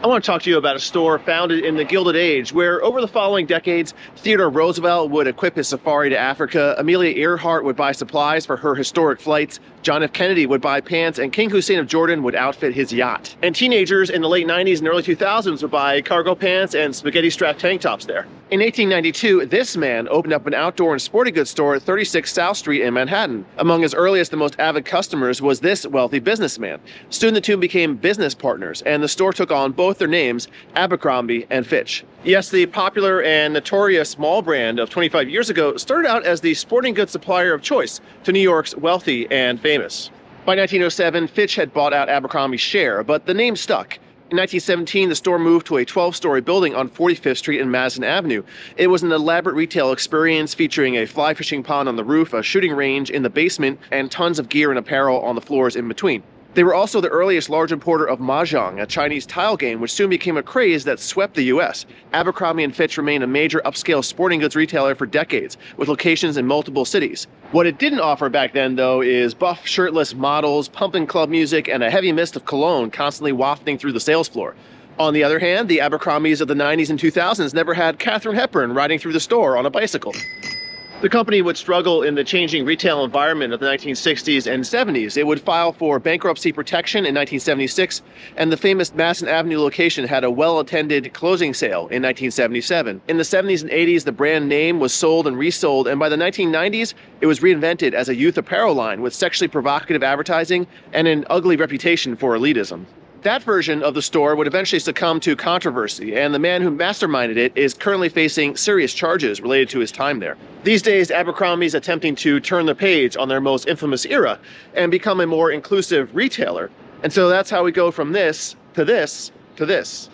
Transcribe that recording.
I want to talk to you about a store founded in the Gilded Age where, over the following decades, Theodore Roosevelt would equip his safari to Africa, Amelia Earhart would buy supplies for her historic flights, John F. Kennedy would buy pants, and King Hussein of Jordan would outfit his yacht. And teenagers in the late 90s and early 2000s would buy cargo pants and spaghetti-strapped tank tops there. In 1892, this man opened up an outdoor and sporting goods store at 36 South Street in Manhattan. Among his earliest and most avid customers was this wealthy businessman. Soon the two became business partners, and the store took on both their names, Abercrombie and Fitch. Yes, the popular and notorious mall brand of 25 years ago started out as the sporting goods supplier of choice to New York's wealthy and famous. By 1907, Fitch had bought out Abercrombie's share, but the name stuck. In 1917, the store moved to a 12-story building on 45th Street and Madison Avenue. It was an elaborate retail experience featuring a fly fishing pond on the roof, a shooting range in the basement, and tons of gear and apparel on the floors in between. They were also the earliest large importer of mahjong, a Chinese tile game which soon became a craze that swept the U.S. Abercrombie & Fitch remained a major upscale sporting goods retailer for decades, with locations in multiple cities. What it didn't offer back then, though, is buff, shirtless models, pumping club music, and a heavy mist of cologne constantly wafting through the sales floor. On the other hand, the Abercrombies of the 90s and 2000s never had Katharine Hepburn riding through the store on a bicycle. The company would struggle in the changing retail environment of the 1960s and 70s. It would file for bankruptcy protection in 1976, and the famous Madison Avenue location had a well-attended closing sale in 1977. In the 70s and 80s, the brand name was sold and resold, and by the 1990s, it was reinvented as a youth apparel line with sexually provocative advertising and an ugly reputation for elitism. That version of the store would eventually succumb to controversy, and the man who masterminded it is currently facing serious charges related to his time there. These days, Abercrombie's attempting to turn the page on their most infamous era and become a more inclusive retailer. And so that's how we go from this to this to this.